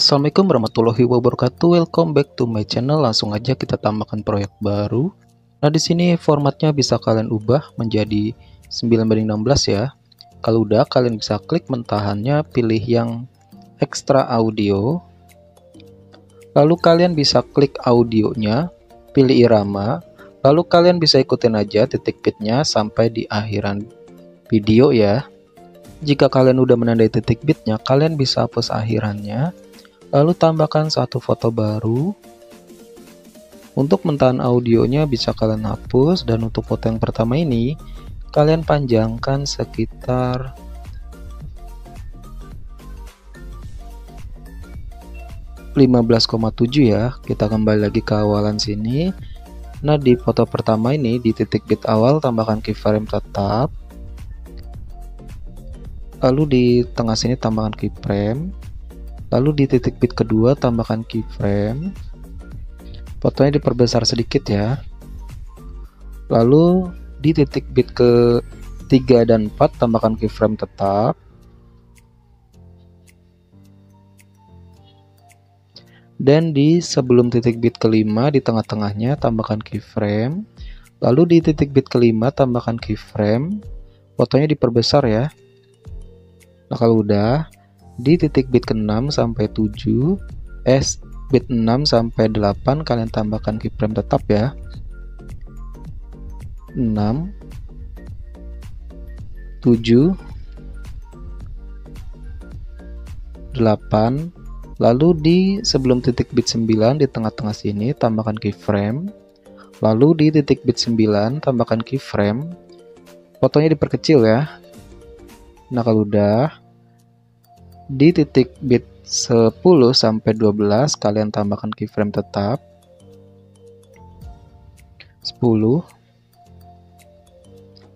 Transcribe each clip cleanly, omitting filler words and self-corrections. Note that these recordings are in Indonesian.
Assalamualaikum warahmatullahi wabarakatuh. Welcome back to my channel. Langsung aja kita tambahkan proyek baru. Nah, di sini formatnya bisa kalian ubah menjadi 9:16 ya. Kalau udah, kalian bisa klik mentahannya, pilih yang extra audio. Lalu kalian bisa klik audionya, pilih irama. Lalu kalian bisa ikutin aja titik bitnya sampai di akhiran video ya. Jika kalian udah menandai titik bitnya, kalian bisa hapus akhirannya. Lalu tambahkan satu foto baru. Untuk mentahan audionya bisa kalian hapus, dan untuk foto yang pertama ini kalian panjangkan sekitar 15,7 ya. Kita kembali lagi ke awalan sini. Nah, di foto pertama ini di titik bit awal tambahkan keyframe tetap. Lalu di tengah sini tambahkan keyframe. Lalu di titik bit kedua tambahkan keyframe. Fotonya diperbesar sedikit ya. Lalu di titik bit ke 3 dan 4 tambahkan keyframe tetap. Dan di sebelum titik bit kelima di tengah-tengahnya tambahkan keyframe. Lalu di titik bit kelima tambahkan keyframe. Fotonya diperbesar ya. Nah, kalau udah, di titik bit ke-6 sampai 7, bit 6 sampai 8 kalian tambahkan keyframe tetap ya. 6, 7, 8. Lalu di sebelum titik bit 9 di tengah-tengah sini tambahkan keyframe. Lalu di titik bit 9 tambahkan keyframe. Fotonya diperkecil ya. Nah, kalau udah, di titik bit 10 sampai 12 kalian tambahkan keyframe tetap. 10,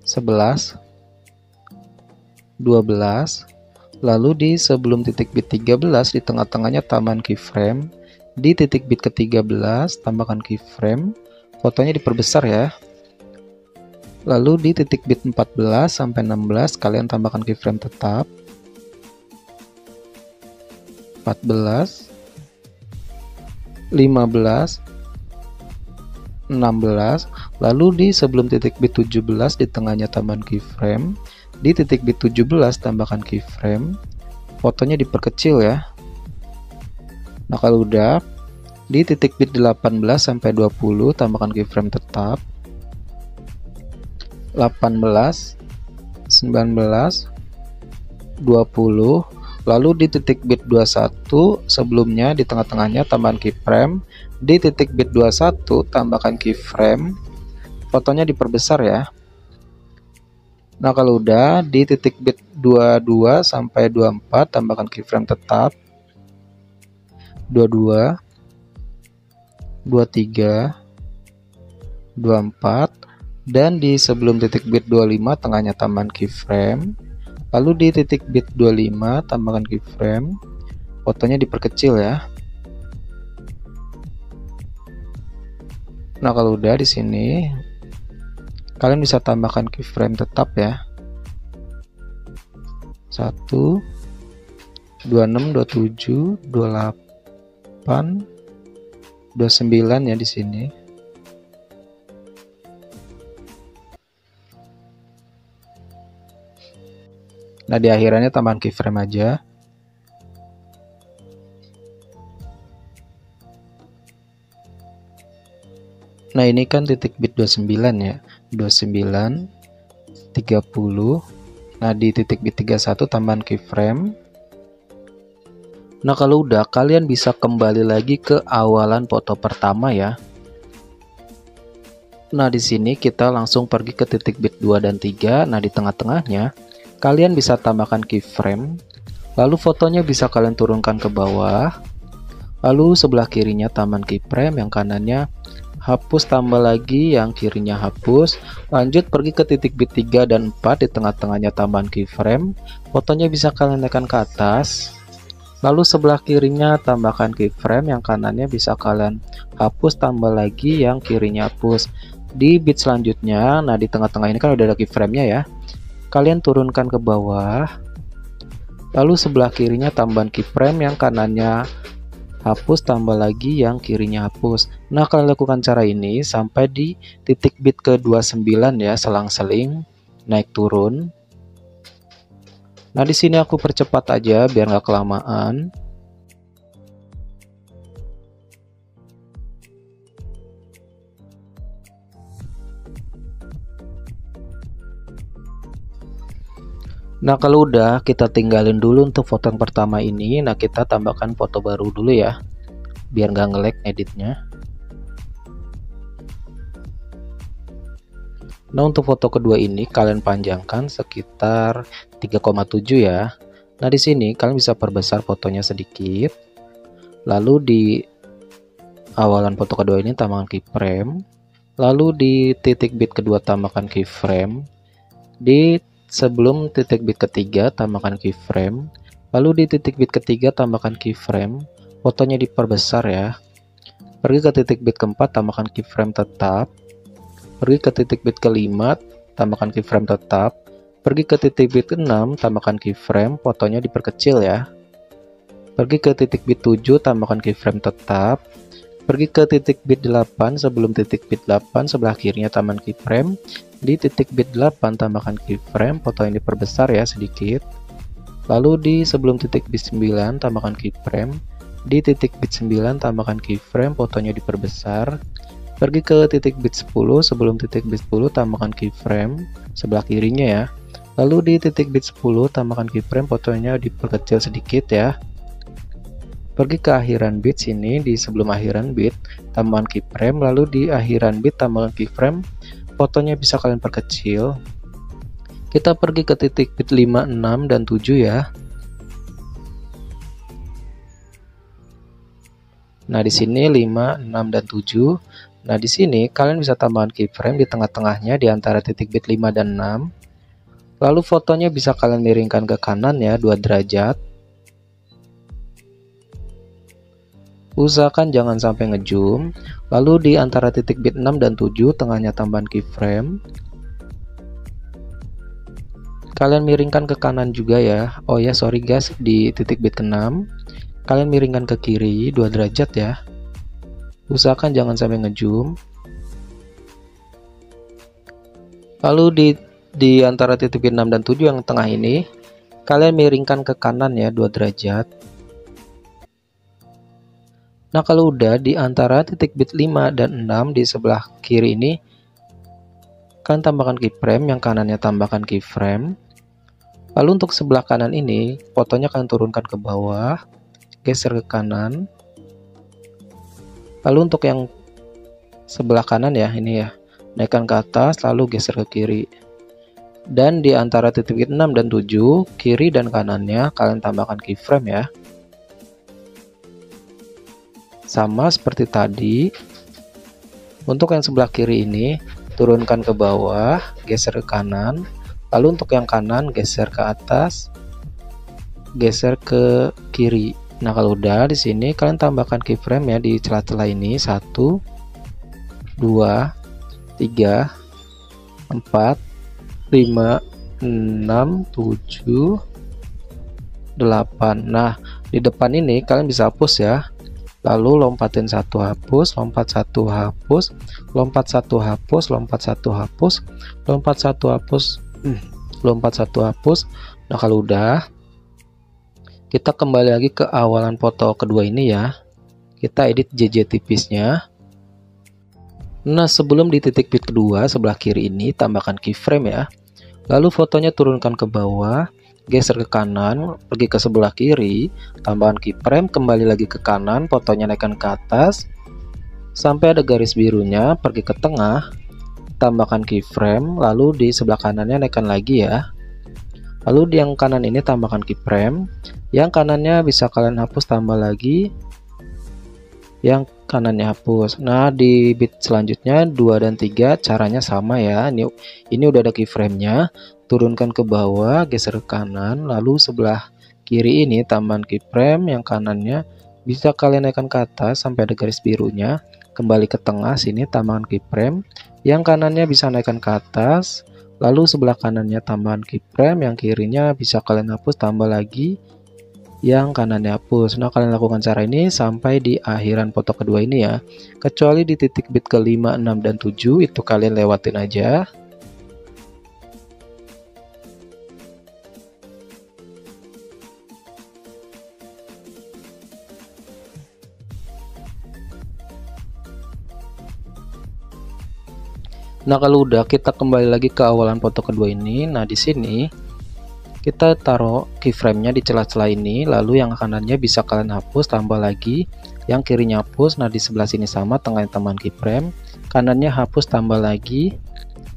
11, 12. Lalu di sebelum titik bit 13 di tengah-tengahnya tambahkan keyframe. Di titik bit ke-13 tambahkan keyframe. Fotonya diperbesar ya. Lalu di titik bit 14 sampai 16 kalian tambahkan keyframe tetap. 14, 15, 16. Lalu di sebelum titik bit 17 di tengahnya tambahkan keyframe. Di titik bit 17 tambahkan keyframe. Fotonya diperkecil ya. Nah, kalau udah, di titik bit 18 sampai 20 tambahkan keyframe tetap. 18, 19, 20. Lalu di titik bit 21 sebelumnya di tengah-tengahnya tambahkan keyframe. Di titik bit 21 tambahkan keyframe. Fotonya diperbesar ya. Nah, kalau udah, di titik bit 22 sampai 24 tambahkan keyframe tetap. 22, 23, 24. Dan di sebelum titik bit 25 tengahnya tambahkan keyframe. Lalu di titik bit 25 tambahkan keyframe. Fotonya diperkecil ya. Nah, kalau udah di sini kalian bisa tambahkan keyframe tetap ya. 1, 26, 27, 28, 29 ya di sini. Nah, di akhirannya tambahkan keyframe aja. Nah, ini kan titik bit 29 ya. 29, 30. Nah, di titik bit 31 tambahan keyframe. Nah, kalau udah, kalian bisa kembali lagi ke awalan foto pertama ya. Nah, di sini kita langsung pergi ke titik bit 2 dan 3. Nah, di tengah-tengahnya kalian bisa tambahkan keyframe. Lalu fotonya bisa kalian turunkan ke bawah. Lalu sebelah kirinya tambahkan keyframe, yang kanannya hapus, tambah lagi, yang kirinya hapus. Lanjut pergi ke titik bit 3 dan 4 di tengah-tengahnya tambahkan keyframe. Fotonya bisa kalian naikkan ke atas. Lalu sebelah kirinya tambahkan keyframe, yang kanannya bisa kalian hapus, tambah lagi, yang kirinya hapus. Di bit selanjutnya, nah di tengah-tengah ini kan udah ada keyframe-nya ya. Kalian turunkan ke bawah. Lalu sebelah kirinya tambahan keyframe, yang kanannya hapus, tambah lagi yang kirinya hapus. Nah, kalian lakukan cara ini sampai di titik bit ke-29 ya, selang-seling naik turun. Nah, di sini aku percepat aja biar nggak kelamaan. Nah, kalau udah, kita tinggalin dulu untuk foto yang pertama ini. Nah, kita tambahkan foto baru dulu ya, biar nggak nge-lag editnya. Nah, untuk foto kedua ini kalian panjangkan sekitar 3,7 ya. Nah, di sini kalian bisa perbesar fotonya sedikit. Lalu di awalan foto kedua ini tambahkan keyframe. Lalu di titik bit kedua tambahkan keyframe. Di sebelum titik bit ketiga tambahkan keyframe. Lalu di titik bit ketiga tambahkan keyframe. Fotonya diperbesar ya. Pergi ke titik bit keempat tambahkan keyframe tetap. Pergi ke titik bit kelima, tambahkan keyframe tetap. Pergi ke titik bit ke-6, tambahkan keyframe, fotonya diperkecil ya. Pergi ke titik bit 7, tambahkan keyframe tetap. Pergi ke titik bit 8, sebelum titik bit 8, sebelah kirinya tambahkan keyframe. Di titik bit 8, tambahkan keyframe, fotonya diperbesar ya sedikit. Lalu di sebelum titik bit 9, tambahkan keyframe. Di titik bit 9, tambahkan keyframe, fotonya diperbesar. Pergi ke titik bit 10, sebelum titik bit 10 tambahkan keyframe sebelah kirinya ya. Lalu di titik bit 10 tambahkan keyframe, fotonya diperkecil sedikit ya. Pergi ke akhiran bit sini, di sebelum akhiran bit tambahkan keyframe, lalu di akhiran bit tambahkan keyframe, fotonya bisa kalian perkecil. Kita pergi ke titik bit 5, 6 dan 7 ya. Nah, di sini 5, 6 dan 7. Nah, di sini kalian bisa tambahkan keyframe di tengah-tengahnya di antara titik bit 5 dan 6. Lalu fotonya bisa kalian miringkan ke kanan ya, 2 derajat. Usahakan jangan sampai ngezoom. Lalu di antara titik bit 6 dan 7, tengahnya tambahan keyframe. Kalian miringkan ke kanan juga ya. Oh ya, sorry guys, di titik bit ke-6, kalian miringkan ke kiri 2 derajat ya. Usahakan jangan sampai ngezoom. Lalu di antara titik bit 6 dan 7 yang tengah ini, kalian miringkan ke kanan ya 2 derajat. Nah, kalau udah di antara titik bit 5 dan 6 di sebelah kiri ini, kalian tambahkan keyframe, yang kanannya tambahkan keyframe. Lalu untuk sebelah kanan ini, fotonya kalian turunkan ke bawah, geser ke kanan. Lalu untuk yang sebelah kanan ya, ini ya, naikkan ke atas lalu geser ke kiri. Dan di antara titik bit 6 dan 7, kiri dan kanannya kalian tambahkan keyframe ya. Sama seperti tadi. Untuk yang sebelah kiri ini, turunkan ke bawah, geser ke kanan. Lalu untuk yang kanan, geser ke atas, geser ke kiri. Nah, kalau udah di sini kalian tambahkan keyframe ya di celah-celah ini. 1, 2, 3, 4, 5, 6, 7, 8. Nah, di depan ini kalian bisa hapus ya. Lalu lompatin 1 hapus, lompat 1 hapus, lompat 1 hapus, lompat 1 hapus, lompat 1 hapus, lompat 1 hapus. Nah, kalau udah, kita kembali lagi ke awalan foto kedua ini ya. Kita edit JJ tipisnya. Nah, sebelum di titik bit kedua sebelah kiri ini tambahkan keyframe ya. Lalu fotonya turunkan ke bawah, geser ke kanan, pergi ke sebelah kiri, tambahkan keyframe, kembali lagi ke kanan, fotonya naikkan ke atas sampai ada garis birunya, pergi ke tengah, tambahkan keyframe, lalu di sebelah kanannya naikkan lagi ya. Lalu di yang kanan ini tambahkan keyframe, yang kanannya bisa kalian hapus, tambah lagi, yang kanannya hapus. Nah, di bit selanjutnya 2 dan 3 caranya sama ya. Ini udah ada keyframe-nya, turunkan ke bawah, geser ke kanan, lalu sebelah kiri ini tambahkan keyframe, yang kanannya bisa kalian naikkan ke atas sampai ada garis birunya, kembali ke tengah sini tambahkan keyframe, yang kanannya bisa naikkan ke atas, lalu sebelah kanannya tambahkan keyframe, yang kirinya bisa kalian hapus, tambah lagi, yang kanannya hapus. Nah, kalian lakukan cara ini sampai di akhiran foto kedua ini ya. Kecuali di titik bit ke 5, 6, dan 7 itu kalian lewatin aja. Nah, kalau udah, kita kembali lagi ke awalan foto kedua ini. Nah, di sini kita taruh keyframe-nya di celah-celah ini, lalu yang kanannya bisa kalian hapus, tambah lagi yang kirinya hapus. Nah, di sebelah sini sama, tengahnya tambahan keyframe, kanannya hapus, tambah lagi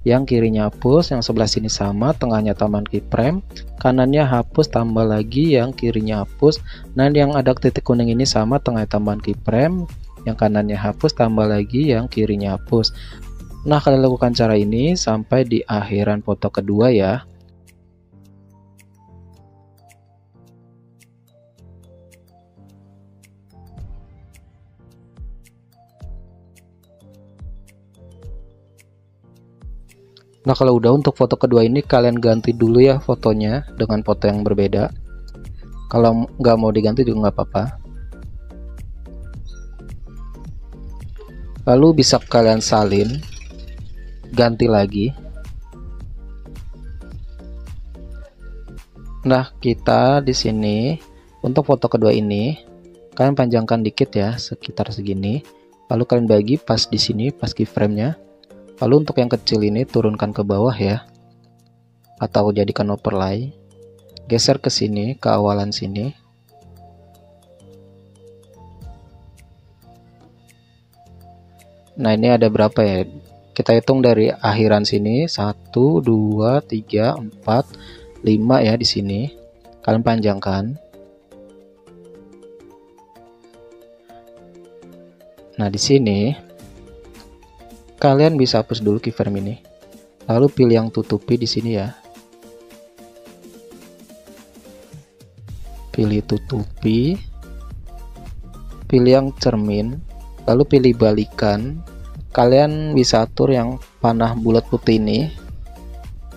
yang kirinya hapus, yang sebelah sini sama, tengahnya tambahan keyframe, kanannya hapus, tambah lagi yang kirinya hapus. Nah, yang ada titik kuning ini sama, tengahnya tambahan keyframe, yang kanannya hapus, tambah lagi yang kirinya hapus. Nah, kalian lakukan cara ini sampai di akhiran foto kedua ya. Nah, kalau udah, untuk foto kedua ini kalian ganti dulu ya fotonya dengan foto yang berbeda. Kalau nggak mau diganti juga nggak apa-apa. Lalu bisa kalian salin, ganti lagi. Nah, kita di sini untuk foto kedua ini kalian panjangkan dikit ya, sekitar segini. Lalu kalian bagi pas di sini, pas keyframe-nya. Lalu untuk yang kecil ini turunkan ke bawah ya, atau jadikan overlay. Geser ke sini, ke awalan sini. Nah, ini ada berapa ya? Kita hitung dari akhiran sini, 1, 2, 3, 4, 5 ya di sini. Kalian panjangkan. Nah, di sini kalian bisa hapus dulu keyframe ini. Lalu pilih yang tutupi di sini ya. Pilih tutupi. Pilih yang cermin, lalu pilih balikan. Kalian bisa atur yang panah bulat putih ini.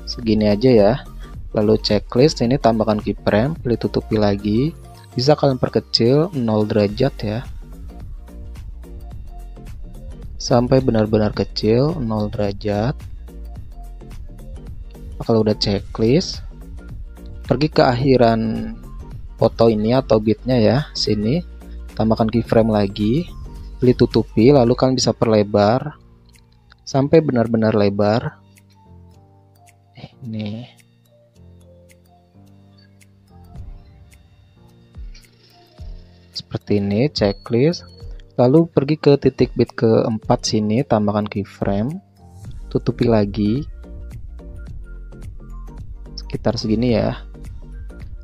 Segini aja ya. Lalu checklist ini tambahkan keyframe, pilih tutupi lagi. Bisa kalian perkecil 0 derajat ya. Sampai benar-benar kecil 0 derajat. Kalau udah checklist, pergi ke akhiran foto ini atau bitnya ya, sini tambahkan keyframe lagi, pilih tutupi, lalu kalian bisa perlebar sampai benar-benar lebar. Ini seperti ini checklist. Lalu pergi ke titik bit ke-4 sini, tambahkan keyframe, tutupi lagi sekitar segini ya.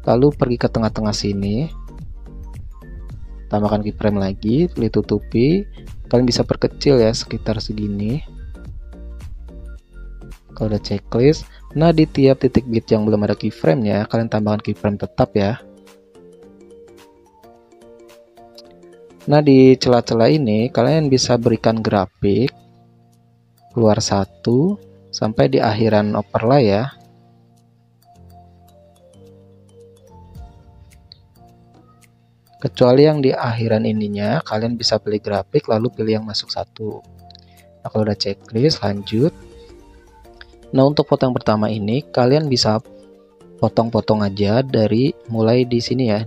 Lalu pergi ke tengah-tengah sini, tambahkan keyframe lagi, pilih tutupi. Kalian bisa perkecil ya sekitar segini. Kalau udah checklist, nah di tiap titik bit yang belum ada keyframe nya, kalian tambahkan keyframe tetap ya. Nah, di celah-celah ini kalian bisa berikan grafik keluar 1 sampai di akhiran overlay ya. Kecuali yang di akhiran ininya, kalian bisa pilih grafik lalu pilih yang masuk 1. Nah, kalau udah checklist, lanjut. Nah, untuk foto yang pertama ini kalian bisa potong-potong aja dari mulai di sini ya,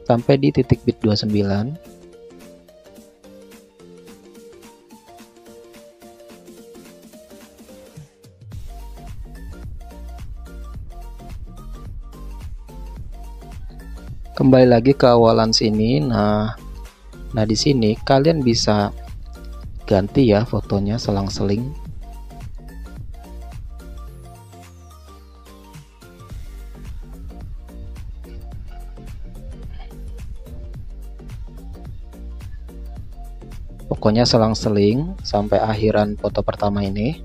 sampai di titik bit 29. Kembali lagi ke awalan sini. Nah di sini kalian bisa ganti ya fotonya selang-seling. Pokoknya selang-seling sampai akhiran foto pertama ini.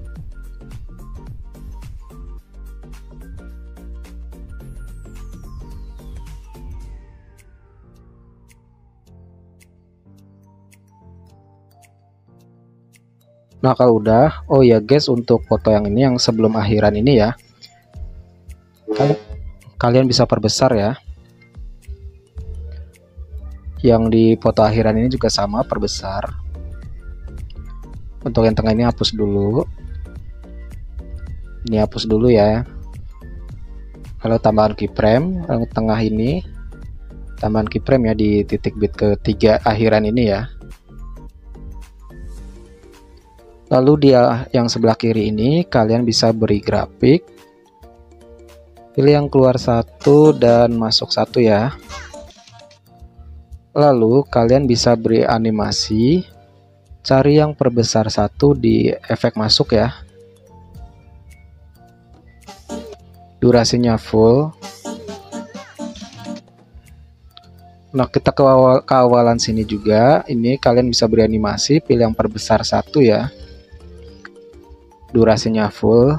Nah, kalau udah, oh ya guys, untuk foto yang ini yang sebelum akhiran ini ya, kalian bisa perbesar ya. Yang di foto akhiran ini juga sama, perbesar. Untuk yang tengah ini hapus dulu. Ini hapus dulu ya. Lalu tambahkan keyframe. Yang tengah ini tambahkan keyframe ya di titik bit ketiga akhiran ini ya. Lalu di yang sebelah kiri ini kalian bisa beri grafik. Pilih yang keluar satu dan masuk satu ya. Lalu kalian bisa beri animasi, cari yang perbesar satu di efek masuk ya. Durasinya full. Nah, kita ke awalan sini juga. Ini kalian bisa beri animasi, pilih yang perbesar satu ya. Durasinya full.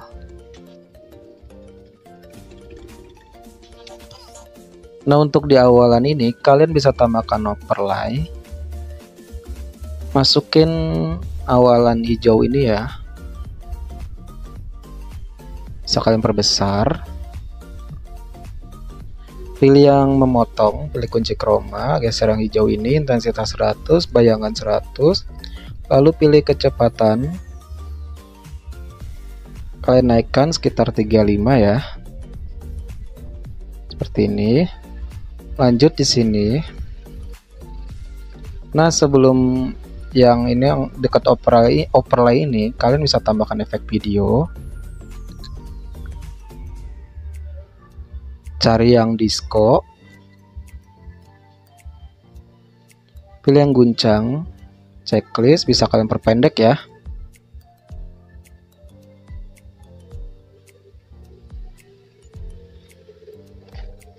Nah, untuk di awalan ini kalian bisa tambahkan overlay. Masukin awalan hijau ini ya. Bisa kalian perbesar. Pilih yang memotong, pilih kunci chroma, geser yang hijau ini, intensitas 100, bayangan 100. Lalu pilih kecepatan. Kalian naikkan sekitar 35 ya. Seperti ini. Lanjut di sini. Nah, sebelum yang ini yang dekat overlay ini, kalian bisa tambahkan efek video. Cari yang disco. Pilih yang guncang. Checklist bisa kalian perpendek ya.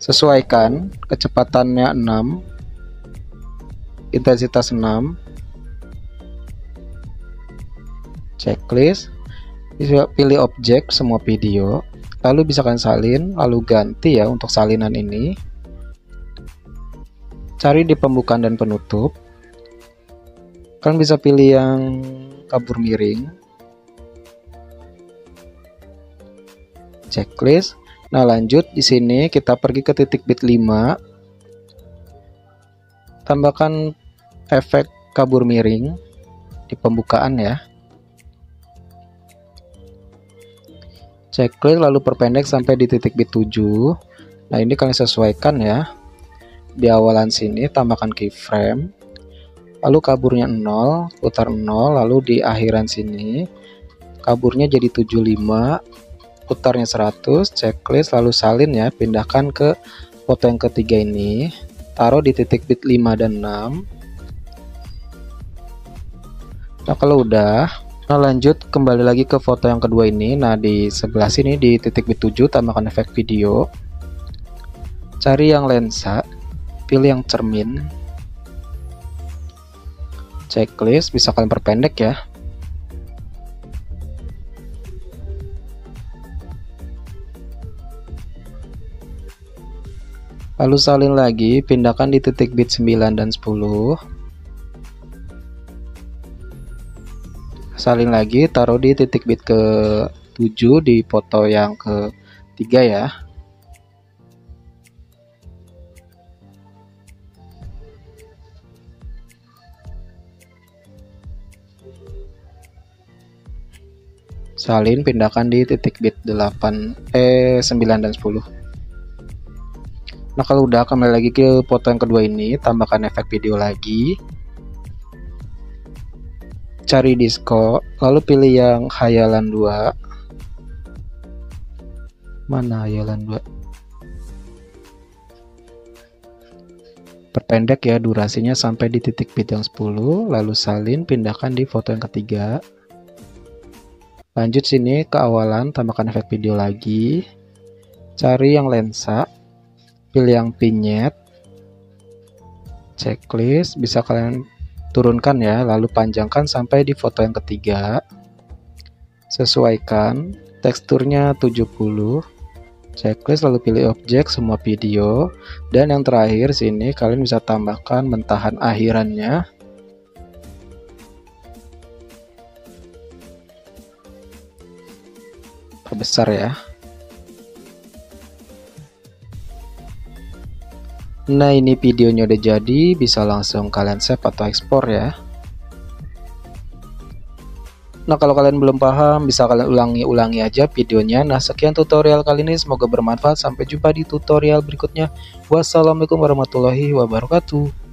Sesuaikan kecepatannya 6, intensitas 6. Checklist, bisa pilih objek semua video, lalu bisa kalian salin, lalu ganti ya untuk salinan ini. Cari di pembukaan dan penutup. Kalian bisa pilih yang kabur miring. Checklist. Nah, lanjut di sini kita pergi ke titik bit 5. Tambahkan efek kabur miring di pembukaan ya. Checklist lalu perpendek sampai di titik bit 7. Nah, ini kalian sesuaikan ya. Di awalan sini tambahkan keyframe. Lalu kaburnya 0, putar 0, lalu di akhiran sini kaburnya jadi 75. Putarnya 100, checklist lalu salin ya, pindahkan ke foto yang ketiga ini, taruh di titik bit 5 dan 6. Nah, kalau udah, nah lanjut kembali lagi ke foto yang kedua ini. Nah, di sebelah sini di titik bit 7 tambahkan efek video. Cari yang lensa, pilih yang cermin. Checklist bisa kalian perpendek ya. Lalu salin lagi, pindahkan di titik bit 9 dan 10. Salin lagi, taruh di titik bit ke 7 di foto yang ketiga ya. Salin, pindahkan di titik bit 9 dan 10. Nah, kalau udah, kembali lagi ke foto yang kedua ini, tambahkan efek video lagi. Cari disco, lalu pilih yang khayalan 2. Mana khayalan 2? Perpendek ya durasinya sampai di titik bit yang 10, lalu salin, pindahkan di foto yang ketiga. Lanjut sini ke awalan, tambahkan efek video lagi. Cari yang lensa. Pilih yang vignette, checklist bisa kalian turunkan ya, lalu panjangkan sampai di foto yang ketiga. Sesuaikan teksturnya 70. Checklist lalu pilih objek semua video, dan yang terakhir sini kalian bisa tambahkan mentahan akhirannya. Perbesar ya. Nah, ini videonya udah jadi, bisa langsung kalian save atau ekspor ya. Nah, kalau kalian belum paham, bisa kalian ulangi aja videonya. Nah, sekian tutorial kali ini, semoga bermanfaat. Sampai jumpa di tutorial berikutnya. Wassalamualaikum warahmatullahi wabarakatuh.